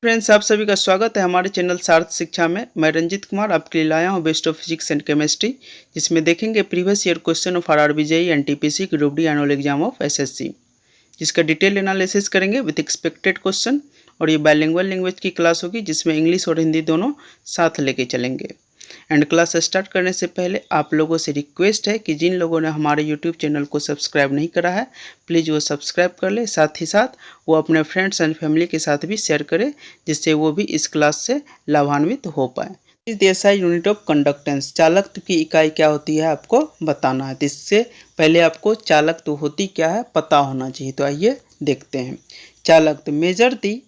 Friends, आप सभी का स्वागत है हमारे चैनल सार्थ शिक्षा में। मैं रंजीत कुमार आपके लिए लाया हूं best of physics and chemistry, जिसमें देखेंगे previous year question of RRB JE, NTPC, group D annual exam of SSC, जिसका डिटेल एनालिसिस करेंगे विद एक्सपेक्टेड क्वेश्चन। और ये बाइलिंगुअल लैंग्वेज की क्लास होगी, जिसमें इंग्लिश और हिंदी दोनों साथ लेके चलेंगे। एंड क्लास स्टार्ट करने से पहले आप लोगों से रिक्वेस्ट है कि जिन लोगों ने हमारे यूट्यूब चैनल को सब्सक्राइब नहीं करा है, प्लीज़ वो सब्सक्राइब कर ले। साथ ही साथ वो अपने फ्रेंड्स एंड फैमिली के साथ भी शेयर करें, जिससे वो भी इस क्लास से लाभान्वित हो पाए। इस देसाई यूनिट ऑफ कंडक्टेंस, चालकत्व की इकाई क्या होती है आपको बताना है। तो इससे पहले आपको चालकत्व होती क्या है पता होना चाहिए। तो आइए देखते हैं। चालकत्व measure the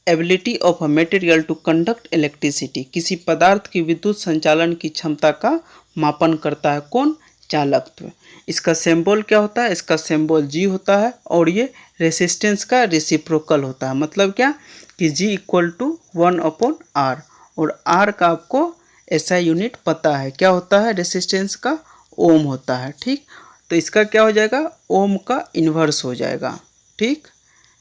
ability of a material to conduct electricity, किसी पदार्थ की विद्युत संचालन की क्षमता का मापन करता है कौन? चालकत्व। इसका सिंबल क्या होता है? इसका सिंबल जी होता है, और ये रेसिस्टेंस का रेसिप्रोकल होता है। मतलब क्या कि जी इक्वल टू 1/r, और आर का आपको ऐसा यूनिट पता है क्या होता है? रेसिस्टेंस का ओम होता है। ठीक, तो इसका क्या हो जाएगा? ओम का इन्वर्स हो जाएगा। ठीक,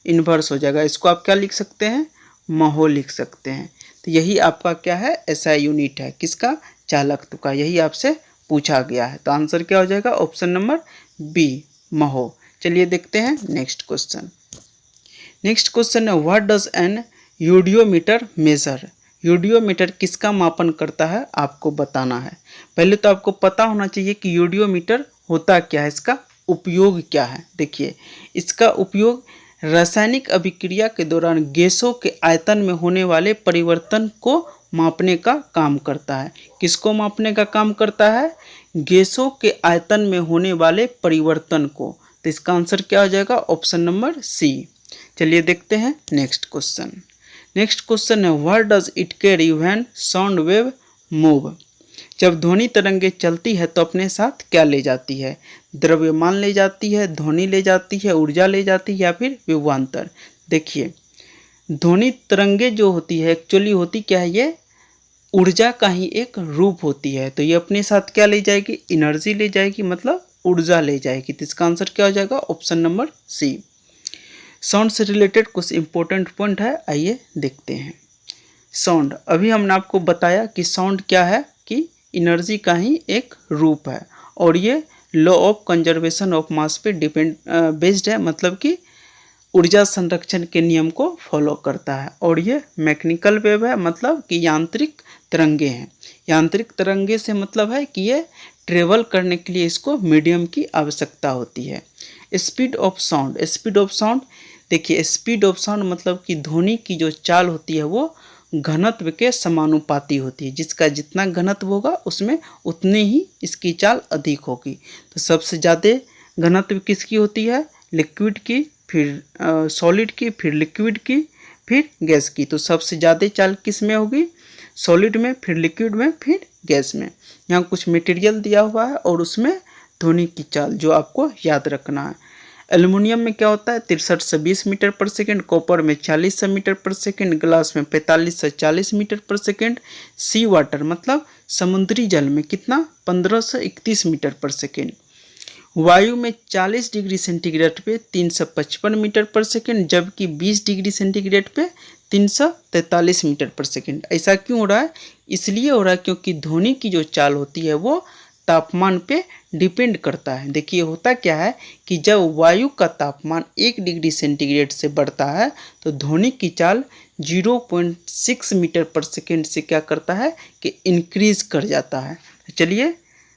इन्वर्स हो जाएगा। इसको आप क्या लिख सकते हैं? महो लिख सकते हैं। तो यही आपका क्या है? एसआई यूनिट है किसका? चालकत्व का। यही आपसे पूछा गया है। तो आंसर क्या हो जाएगा? Option number B, Mhow. चलिए देखते हैं नेक्स्ट क्वेश्चन। नेक्स्ट क्वेश्चन है what does an eudiometer measure. Eudiometer किसका मापन करता है आपको बताना है। पहले तो आपको पता होना चाहिए कि यूडियोमीटर होता क्या है, इसका उपयोग क्या है। देखिए, इसका उपयोग रासायनिक अभिक्रिया के दौरान गैसों के आयतन में होने वाले परिवर्तन को मापने का काम करता है। किसको मापने का काम करता है? गैसों के आयतन में होने वाले परिवर्तन को। तो इसका आंसर क्या हो जाएगा? Option number C. चलिए देखते हैं नेक्स्ट क्वेश्चन। नेक्स्ट क्वेश्चन है what does it carry when sound wave move. जब ध्वनि तरंगे चलती है तो अपने साथ क्या ले जाती है? द्रव्यमान ले जाती है, ध्वनि ले जाती है, ऊर्जा ले जाती है, या फिर विभवांतर। देखिए, ध्वनि तरंगे जो होती है एक्चुअली होती क्या है? ये ऊर्जा का ही एक रूप होती है। तो ये अपने साथ क्या ले जाएगी? एनर्जी ले जाएगी, मतलब ऊर्जा ले जाएगी। तो इसका आंसर क्या हो जाएगा? Option number C. साउंड से रिलेटेड कुछ इंपॉर्टेंट पॉइंट है, आइए देखते हैं। साउंड, अभी हमने आपको बताया कि साउंड क्या है कि एनर्जी का ही एक रूप है, और ये law of conservation of mass पे डिपेंड बेस्ड है। मतलब कि ऊर्जा संरक्षण के नियम को फॉलो करता है। और ये मैकेनिकल वेव है, मतलब कि यांत्रिक तरंगे हैं। यांत्रिक तरंगे से मतलब है कि ये ट्रेवल करने के लिए इसको मीडियम की आवश्यकता होती है। Speed of sound, speed of sound, देखिए स्पीड ऑफ साउंड मतलब कि ध्वनि की जो चाल होती है वो घनत्व के समानुपाती होती है। जिसका जितना घनत्व होगा उसमें उतनी ही इसकी चाल अधिक होगी। तो सबसे ज़्यादा घनत्व किसकी होती है? लिक्विड की, फिर सॉलिड की, फिर लिक्विड की, फिर गैस की। तो सबसे ज़्यादा चाल किस में होगी? सॉलिड में, फिर लिक्विड में, फिर गैस में। यहाँ कुछ मटेरियल दिया हुआ है और उसमें ध्वनि की चाल जो आपको याद रखना है। एल्युमिनियम में क्या होता है? 63 से 20 मीटर पर सेकेंड, कॉपर में 40 से मीटर पर सेकेंड, ग्लास में 45 से 40 मीटर पर सेकेंड, सी वाटर मतलब समुद्री जल में कितना? 15 से 31 मीटर पर सेकेंड। वायु में 40 डिग्री सेंटीग्रेड पे 355 मीटर पर सेकेंड, जबकि 20 डिग्री सेंटीग्रेड पे 343 मीटर पर सेकेंड। ऐसा क्यों हो रहा है? इसलिए हो रहा है क्योंकि ध्वनि की जो चाल होती है वो तापमान पे डिपेंड करता है। देखिए, होता क्या है कि जब वायु का तापमान 1 डिग्री सेंटीग्रेड से बढ़ता है तो ध्वनि की चाल 0.6 मीटर पर सेकेंड से क्या करता है कि इंक्रीज कर जाता है। चलिए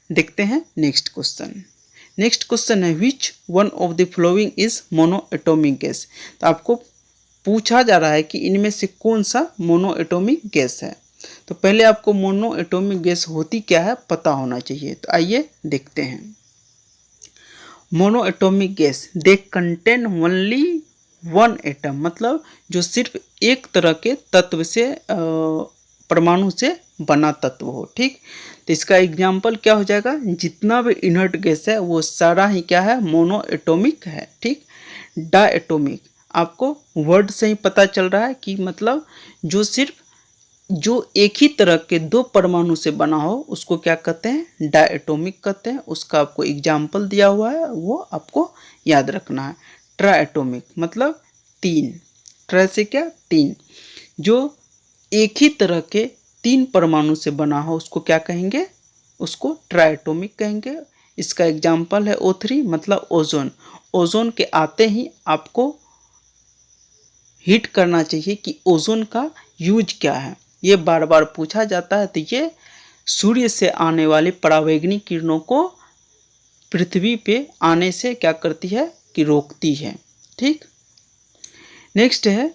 देखते हैं नेक्स्ट क्वेश्चन। नेक्स्ट क्वेश्चन है which one of the following is mono atomic gas. तो आपको पूछा जा रहा है कि इनमें से कौन सा मोनो एटॉमिक गैस है। तो पहले आपको मोनो एटॉमिक गैस होती क्या है पता होना चाहिए। तो आइए देखते हैं। Mono atomic gas they contain only one atom, मतलब जो सिर्फ एक तरह के तत्व से परमाणु से बना तत्व हो। ठीक, तो इसका एग्जाम्पल क्या हो जाएगा? जितना भी इनर्ट गैस है वो सारा ही क्या है? मोनो एटॉमिक है। ठीक, डाएटॉमिक आपको वर्ड से ही पता चल रहा है कि मतलब जो एक ही तरह के दो परमाणु से बना हो उसको क्या कहते हैं? डायटोमिक कहते हैं। उसका आपको एग्जाम्पल दिया हुआ है, वो आपको याद रखना है। ट्राएटोमिक मतलब तीन, ट्रा से क्या? तीन। जो एक ही तरह के 3 परमाणु से बना हो उसको क्या कहेंगे, उसको ट्राइएटॉमिक कहेंगे। इसका एग्जाम्पल है O3 मतलब ओजोन। ओजोन के आते ही आपको हिट करना चाहिए कि ओजोन का यूज क्या है, ये बार बार पूछा जाता है। तो ये सूर्य से आने वाली परावैंगनिक किरणों को पृथ्वी पे आने से क्या करती है कि रोकती है। ठीक, नेक्स्ट है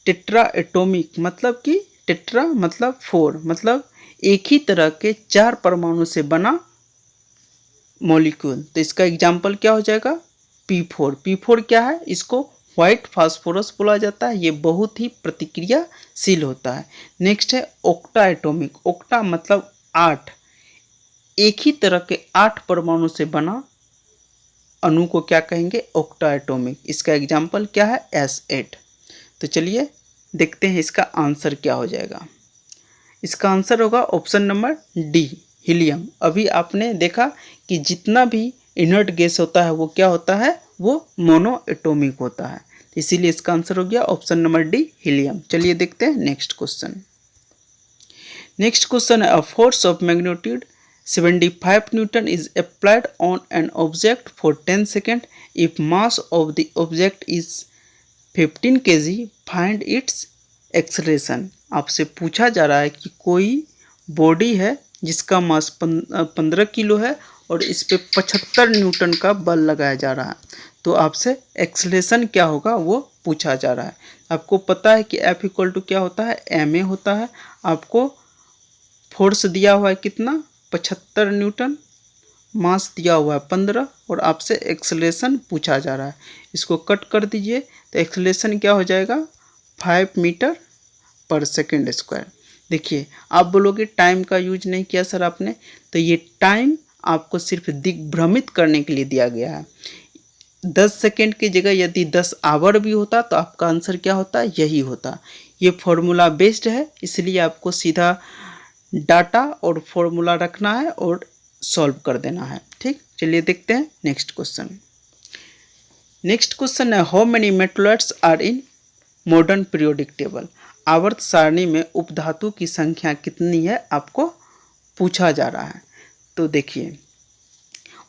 टेट्राएटॉमिक मतलब कि टेट्रा मतलब 4 मतलब एक ही तरह के 4 परमाणु से बना मॉलिक्यूल। तो इसका एग्जाम्पल क्या हो जाएगा, P4। P4 क्या है, इसको व्हाइट फास्फोरस बोला जाता है। ये बहुत ही प्रतिक्रियाशील होता है। नेक्स्ट है ऑक्टा एटॉमिक। ऑक्टा मतलब 8, एक ही तरह के 8 परमाणु से बना अणु को क्या कहेंगे, ऑक्टा एटॉमिक। इसका एग्जाम्पल क्या है, S8। तो चलिए देखते हैं इसका आंसर क्या हो जाएगा। इसका आंसर होगा ऑप्शन नंबर डी, हीलियम। अभी आपने देखा कि जितना भी इनर्ट गैस होता है वो क्या होता है, वो मोनो एटॉमिक होता है। इसीलिए इसका आंसर हो गया ऑप्शन नंबर डी, हीलियम। चलिए देखते हैं नेक्स्ट क्वेश्चन। नेक्स्ट क्वेश्चन है, a force of magnitude 75 Newton is applied on an object for 10 second if mass of the object is 15 kg, find its acceleration. आपसे पूछा जा रहा है कि कोई बॉडी है जिसका मास 15 किलो है और इस पे 75 न्यूटन का बल लगाया जा रहा है, तो आपसे एक्सेलरेशन क्या होगा वो पूछा जा रहा है। आपको पता है कि F इक्वल टू क्या होता है, ma होता है। आपको फोर्स दिया हुआ है कितना, 75 न्यूटन, मास दिया हुआ है 15 और आपसे एक्सेलरेशन पूछा जा रहा है। इसको कट कर दीजिए तो एक्सेलरेशन क्या हो जाएगा, 5 मीटर पर सेकेंड स्क्वायर। देखिए आप बोलोगे टाइम का यूज नहीं किया सर आपने, तो ये टाइम आपको सिर्फ दिग्भ्रमित करने के लिए दिया गया है। 10 सेकेंड की जगह यदि 10 आवर भी होता तो आपका आंसर क्या होता, यही होता। ये फॉर्मूला बेस्ड है, इसलिए आपको सीधा डाटा और फॉर्मूला रखना है और सॉल्व कर देना है। ठीक, चलिए देखते हैं नेक्स्ट क्वेश्चन। नेक्स्ट क्वेश्चन है, how many metals are in modern periodic table. आवर्त सारणी में उपधातु की संख्या कितनी है आपको पूछा जा रहा है। तो देखिए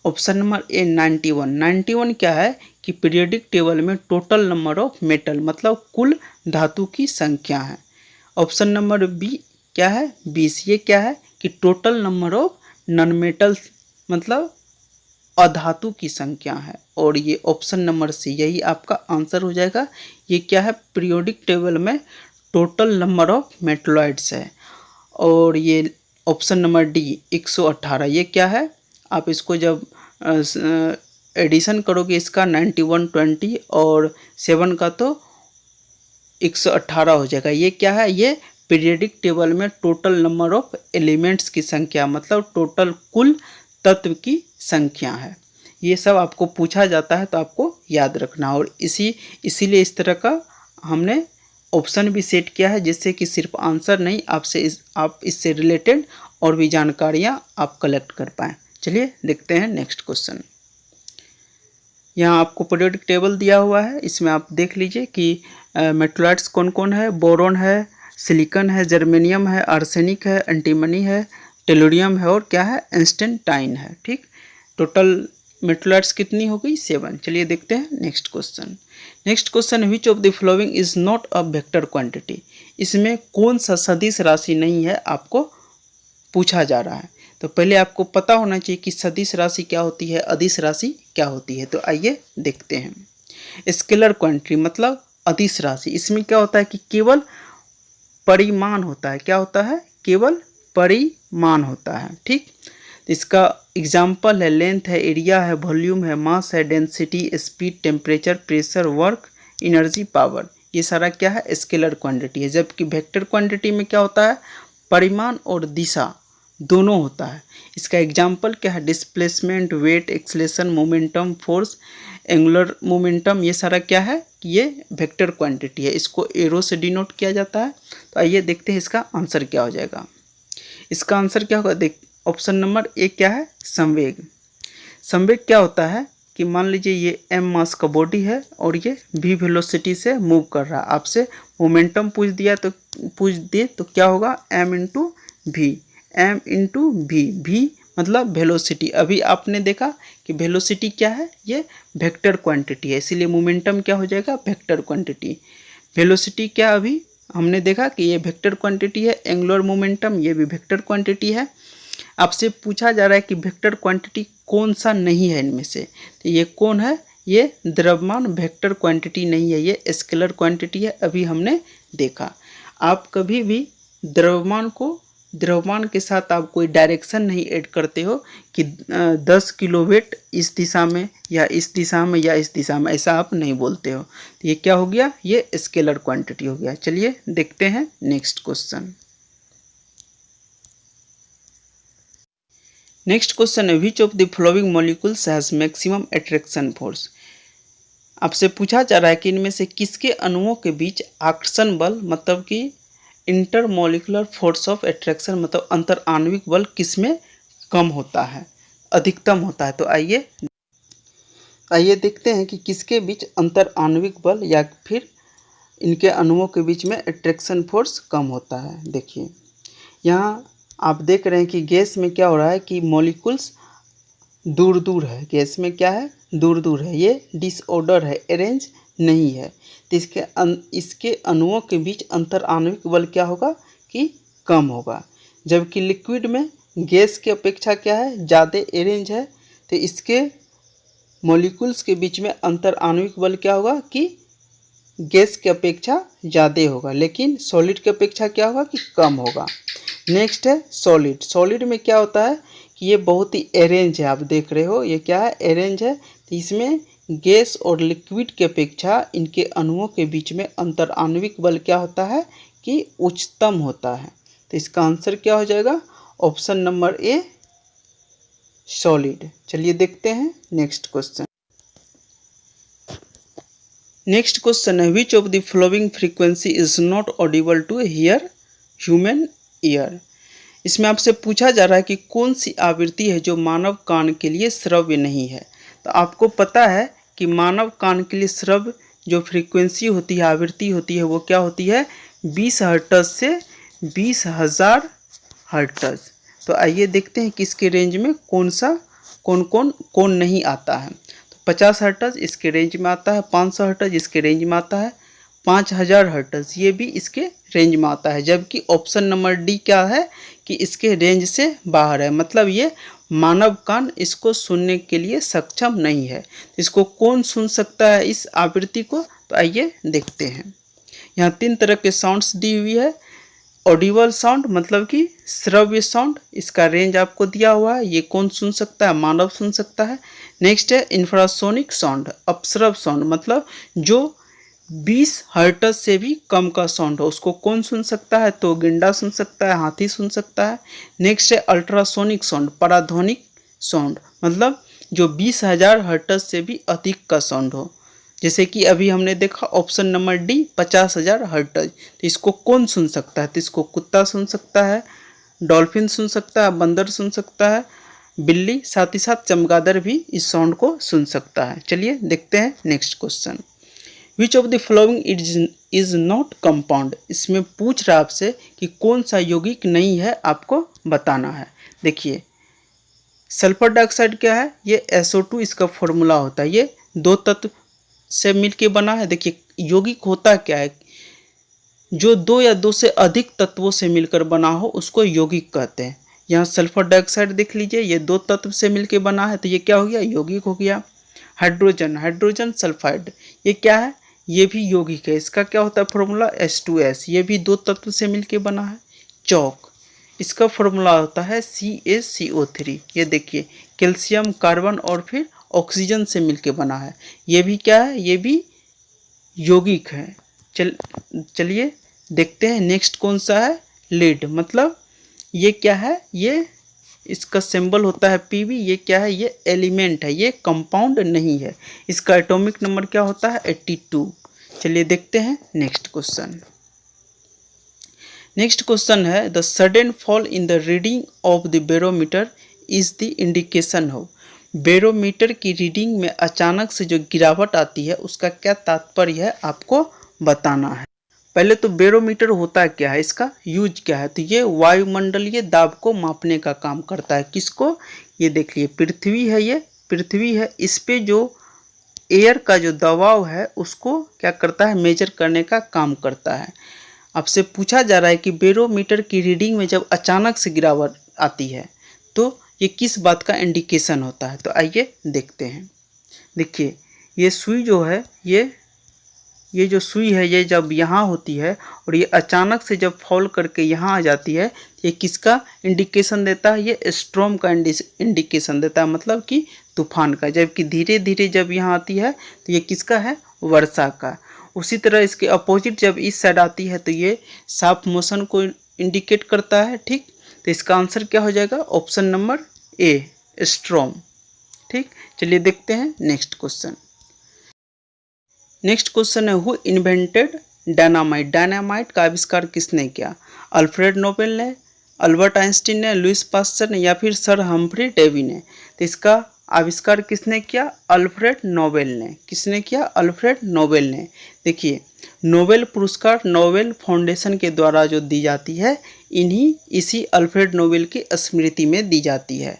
ऑप्शन नंबर ए 91। 91 क्या है कि पीरियोडिक टेबल में टोटल नंबर ऑफ मेटल मतलब कुल धातु की संख्या है। ऑप्शन नंबर बी क्या है, 20। ये क्या है कि total number of non metals मतलब अधातु की संख्या है। और ये ऑप्शन नंबर सी यही आपका आंसर हो जाएगा। ये क्या है, पीरियोडिक टेबल में टोटल नंबर ऑफ मेटलॉइड्स है। और ये ऑप्शन नंबर डी 118 ये क्या है, आप इसको जब एडिशन करोगे इसका 91 20 और 7 का तो 118 हो जाएगा। ये क्या है, ये पीरियोडिक टेबल में टोटल नंबर ऑफ एलिमेंट्स की संख्या मतलब टोटल कुल तत्व की संख्या है। ये सब आपको पूछा जाता है तो आपको याद रखना। और इसीलिए इस तरह का हमने ऑप्शन भी सेट किया है जिससे कि सिर्फ आंसर नहीं आप इससे रिलेटेड और भी जानकारियाँ आप कलेक्ट कर पाएँ। चलिए देखते हैं नेक्स्ट क्वेश्चन। यहाँ आपको पीरियोडिक टेबल दिया हुआ है, इसमें आप देख लीजिए कि मेटलॉइड्स कौन कौन है। बोरोन है, सिलिकॉन है, जर्मेनियम है, आर्सेनिक है, एंटीमनी है, टेलुरियम है और क्या है, इंस्टेंटाइन है। ठीक, टोटल मेटलॉइड्स कितनी हो गई, 7। चलिए देखते हैं next question. Next question, which of the following is not a vector quantity. इसमें कौन सा सदिश राशि नहीं है आपको पूछा जा रहा है। तो पहले आपको पता होना चाहिए कि सदिश राशि क्या होती है, अदिश राशि क्या होती है। तो आइए देखते हैं। स्केलर क्वांटिटी मतलब अदिश राशि, इसमें क्या होता है कि केवल परिमाण होता है। क्या होता है, केवल परिमाण होता है। ठीक, इसका एग्जाम्पल है लेंथ है, एरिया है, वॉल्यूम है, मास है, density, speed, temperature, pressure, work, energy, power. ये सारा क्या है, स्केलर क्वांटिटी है। जबकि वेक्टर क्वांटिटी में क्या होता है, परिमाण और दिशा दोनों होता है। इसका एग्जाम्पल क्या है, displacement, weight, acceleration, momentum, force, angular momentum. ये सारा क्या है, ये वेक्टर क्वांटिटी है। इसको एरो से डिनोट किया जाता है। तो आइए देखते हैं इसका आंसर क्या हो जाएगा। इसका आंसर क्या होगा, देख ऑप्शन नंबर ए क्या है, संवेग। संवेग क्या होता है, कि मान लीजिए ये m मास का बॉडी है और ये v वेलोसिटी से मूव कर रहा है। आपसे मोमेंटम पूछ दिए तो क्या होगा, m इंटू वी, v मतलब वेलोसिटी। अभी आपने देखा कि वेलोसिटी क्या है, ये वेक्टर क्वांटिटी है, इसीलिए मोमेंटम क्या हो जाएगा, वेक्टर क्वांटिटी। वेलोसिटी क्या, अभी हमने देखा कि ये वेक्टर क्वांटिटी है, एंगुलर मोमेंटम ये भी वेक्टर क्वांटिटी है। आपसे पूछा जा रहा है कि वेक्टर क्वांटिटी कौन सा नहीं है इनमें से, तो ये कौन है, ये द्रव्यमान वेक्टर क्वांटिटी नहीं है, ये स्केलर क्वांटिटी है। अभी हमने देखा। आप कभी भी द्रव्यमान के साथ आप कोई डायरेक्शन नहीं ऐड करते हो कि 10 किलो वेट इस दिशा में या इस दिशा में या इस दिशा में, ऐसा आप नहीं बोलते हो। तो ये क्या हो गया, ये स्केलर क्वांटिटी हो गया। चलिए देखते हैं नेक्स्ट क्वेश्चन। नेक्स्ट क्वेश्चन है, which of the following molecules has maximum attraction force. आपसे पूछा जा रहा है कि इनमें से किसके अणुओं के बीच आकर्षण बल मतलब कि इंटरमोलिकुलर फोर्स ऑफ अट्रैक्शन मतलब अंतर आणविक बल किसमें कम होता है, अधिकतम होता है। तो आइए देखते हैं कि किसके बीच अंतर आणविक बल या फिर इनके अणुओं के बीच में अट्रैक्शन फोर्स कम होता है। देखिए यहाँ आप देख रहे हैं कि गैस में क्या हो रहा है कि मॉलिक्यूल्स दूर दूर है, गैस में क्या है, दूर दूर है, ये डिसऑर्डर है, अरेंज नहीं है। तो इसके अणुओं के बीच अंतर आणविक बल क्या होगा कि कम होगा। जबकि लिक्विड में गैस की अपेक्षा क्या है, ज़्यादा अरेंज है, तो इसके मॉलिक्यूल्स के बीच में अंतर आणविक बल क्या होगा कि गैस की अपेक्षा ज़्यादा होगा, लेकिन सॉलिड की अपेक्षा क्या होगा कि कम होगा। नेक्स्ट है सॉलिड। सॉलिड में क्या होता है कि ये बहुत ही अरेंज है, आप देख रहे हो ये क्या है, अरेंज है। तो इसमें गैस और लिक्विड की अपेक्षा इनके अणुओं के बीच में अंतर आणविक बल क्या होता है कि उच्चतम होता है। तो इसका आंसर क्या हो जाएगा, ऑप्शन नंबर ए सॉलिड। चलिए देखते हैं नेक्स्ट क्वेश्चन। नेक्स्ट क्वेश्चन है, which of the following frequency is not audible to hear human ear. इसमें आपसे पूछा जा रहा है कि कौन सी आवृत्ति है जो मानव कान के लिए श्रव्य नहीं है। तो आपको पता है कि मानव कान के लिए श्रव्य जो फ्रीक्वेंसी होती है, आवृत्ति होती है, वो क्या होती है, 20 हर्ट्ज से 20,000 हर्ट्ज। तो आइए देखते हैं कि इसके रेंज में कौन नहीं आता है। तो 50 हर्ट्ज इसके रेंज में आता है, 500 हर्ट्ज इसके रेंज में आता है, 5000 हर्ट्ज ये भी इसके रेंज में आता है। जबकि ऑप्शन नंबर डी क्या है कि इसके रेंज से बाहर है, मतलब ये मानव कान इसको सुनने के लिए सक्षम नहीं है। इसको कौन सुन सकता है इस आवृत्ति को, तो आइए देखते हैं। यहाँ 3 तरह के साउंड्स दी हुई है। ऑडिबल साउंड मतलब कि श्रव्य साउंड, इसका रेंज आपको दिया हुआ है, ये कौन सुन सकता है, मानव सुन सकता है। नेक्स्ट है इंफ्रासोनिक साउंड, अपश्रव साउंड मतलब जो 20 हर्ट्ज से भी कम का साउंड हो, उसको कौन सुन सकता है, तो गेंडा सुन सकता है, हाथी सुन सकता है। नेक्स्ट है अल्ट्रासोनिक साउंड, पराध्वनिक साउंड मतलब जो 20,000 हर्ट्ज से भी अधिक का साउंड हो, जैसे कि अभी हमने देखा ऑप्शन नंबर डी 50,000 हर्ट्ज। तो इसको कौन सुन सकता है, तो इसको कुत्ता सुन सकता है, डॉल्फिन सुन सकता है, बंदर सुन सकता है, बिल्ली, साथ ही साथ चमगादड़ भी इस साउंड को सुन सकता है। चलिए देखते हैं next question. Which of the following is not compound. इसमें पूछ रहा है आपसे कि कौन सा यौगिक नहीं है, आपको बताना है। देखिए सल्फर डाइऑक्साइड क्या है, ये SO2 इसका फॉर्मूला होता है, ये 2 तत्व से मिलके बना है। देखिए यौगिक होता क्या है, जो 2 या 2 से अधिक तत्वों से मिलकर बना हो उसको यौगिक कहते हैं। यहाँ सल्फर डाइऑक्साइड देख लीजिए, ये 2 तत्व से मिलके बना है, तो ये क्या हो गया, यौगिक हो गया। हाइड्रोजन सल्फाइड ये क्या है, ये भी यौगिक है। इसका क्या होता है फॉर्मूला, H2S, ये भी 2 तत्व से मिलके बना है। चौक इसका फॉर्मूला होता है CaCO3। ये देखिए कैल्शियम, कार्बन और फिर ऑक्सीजन से मिलके बना है, ये भी क्या है, ये भी यौगिक है। चलिए देखते हैं नेक्स्ट कौन सा है, लीड मतलब ये क्या है, ये इसका सिंबल होता है Pb, ये क्या है, ये एलिमेंट है, ये कंपाउंड नहीं है। इसका एटॉमिक नंबर क्या होता है 82। चलिए देखते हैं नेक्स्ट क्वेश्चन। नेक्स्ट क्वेश्चन है, the sudden fall in the reading of the barometer is the indication हो। बैरोमीटर की रीडिंग में अचानक से जो गिरावट आती है उसका क्या तात्पर्य है आपको बताना है। पहले तो बैरोमीटर होता क्या है, इसका यूज क्या है, तो ये वायुमंडलीय दाब को मापने का काम करता है। किसको, ये देख लिए पृथ्वी है, ये पृथ्वी है, इस पे जो एयर का जो दबाव है उसको क्या करता है, मेजर करने का काम करता है। आपसे पूछा जा रहा है कि बैरोमीटर की रीडिंग में जब अचानक से गिरावट आती है तो ये किस बात का इंडिकेशन होता है, तो आइए देखते हैं। देखिए ये सुई जो है, ये जो सुई है ये जब यहाँ होती है और ये अचानक से जब फॉल करके यहाँ आ जाती है, ये किसका इंडिकेशन देता है, ये स्ट्रॉम का इंडिकेशन देता है, मतलब कि तूफान का। जबकि धीरे धीरे जब यहाँ आती है तो ये किसका है, वर्षा का। उसी तरह इसके अपोजिट जब इस साइड आती है तो ये साफ मोशन को इंडिकेट करता है। ठीक, तो इसका आंसर क्या हो जाएगा, ऑप्शन नंबर ए, स्ट्रॉम। ठीक, चलिए देखते हैं नेक्स्ट क्वेश्चन। नेक्स्ट क्वेश्चन है, हु इन्वेंटेड डायनामाइट। डायनामाइट का आविष्कार किसने किया, अल्फ्रेड नोबेल ने, अल्बर्ट आइंस्टीन ने, लुइस पास्चर ने, या फिर सर हम्फ्री डेवी ने। तो इसका आविष्कार किसने किया, अल्फ्रेड नोबेल ने। किसने किया, अल्फ्रेड नोबेल ने। देखिए नोबेल पुरस्कार नोबेल फाउंडेशन के द्वारा जो दी जाती है, इसी अल्फ्रेड नोबेल की स्मृति में दी जाती है।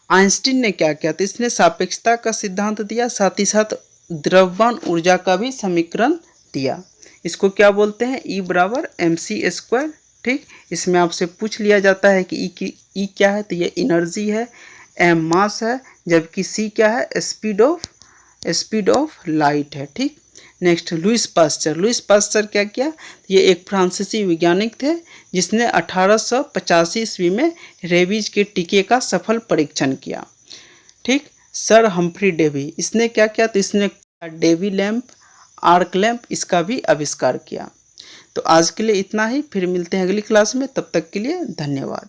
आइंस्टीन ने क्या किया, तो इसने सापेक्षता का सिद्धांत दिया, साथ ही साथ द्रव्यमान ऊर्जा का भी समीकरण दिया। इसको क्या बोलते हैं, E बराबर mc²। ठीक, इसमें आपसे पूछ लिया जाता है कि E क्या है, तो ये एनर्जी है, m मास है, जबकि C क्या है, स्पीड ऑफ लाइट है। ठीक, next Louis Pasteur. Louis Pasteur क्या किया, ये एक फ्रांसीसी वैज्ञानिक थे जिसने 1885 ईस्वी में रेबीज के टीके का सफल परीक्षण किया। ठीक, सर हम्फ्री डेवी, इसने क्या किया, तो इसने डेवी लैंप, आर्क लैंप, इसका भी आविष्कार किया। तो आज के लिए इतना ही, फिर मिलते हैं अगली क्लास में, तब तक के लिए धन्यवाद।